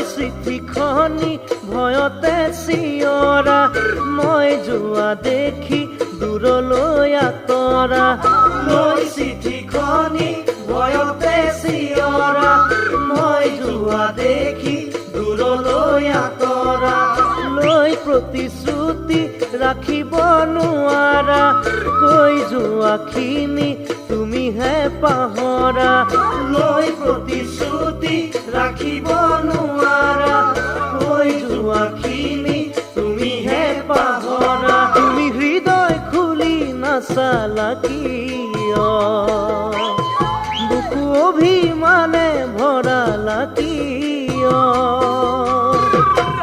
চিঠিখনি ভয়তে চিঞৰা মই যোৱা দেখি দূৰলৈ আঁতৰা লৈ চিঠিখনি ভয়তে চিঞৰা মই যোৱা দেখি দূৰলৈ আঁতৰা লৈ প্ৰতিশ্ৰুতি ৰাখিব নোৱাৰা কৈ যোৱাখিনি তুমিহে পাহৰা লৈ প্ৰতিশ্ৰুতি ৰাখিব নোৱাৰা কৈ যোৱাখিনি তুমিহে পাহৰা তুমি হৃদয় খুলি নাচালা কিয় বুকু অভিমানে ভৰালা কিয়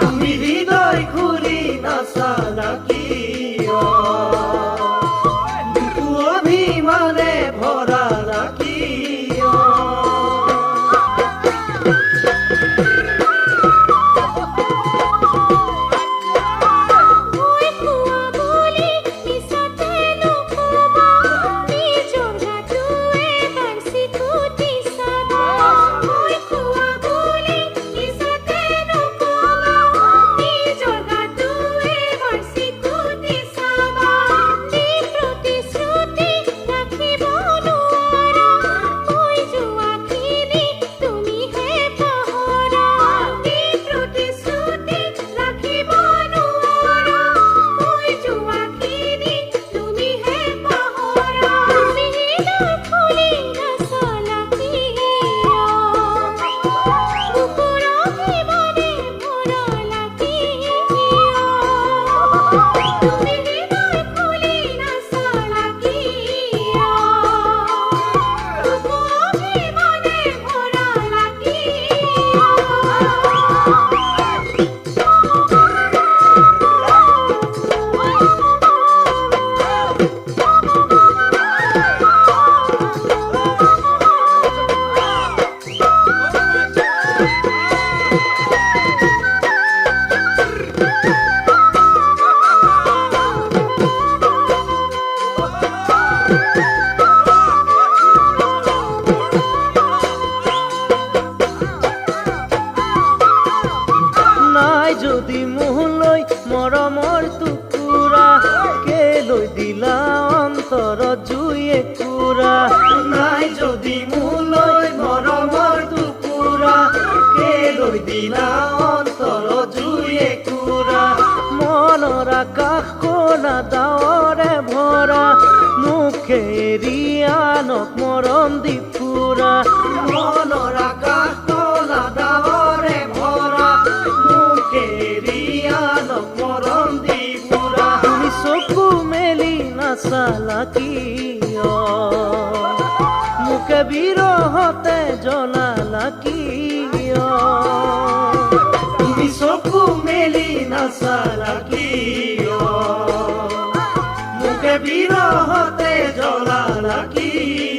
তুমি হৃদয় খুলি নাচালা কিয় বুকু অভিমানে ভৰালা কিয় যদি মোলৈ মৰমৰ টুকুৰা কেলৈ দিলা অন্তৰ জুই একুৰা নাই যদি মোলৈ মৰমৰ টুকুৰা কেলৈ দিলা অন্তৰ জুই একুৰা মনৰ আকাশ কোনা ডাৱৰে ভৰা মুখে এৰি আনক মৰম দি ফুৰা মনৰ আকাশ কোনা ডাৱৰে ভৰা তুমি চকু মেলি নাচালা কিয় মুখে বিৰহতে জ্বলালা কিয় তুমি চকু মেলি নাচালা কিয় মুখে বিৰহতে জ্বলালা কিয়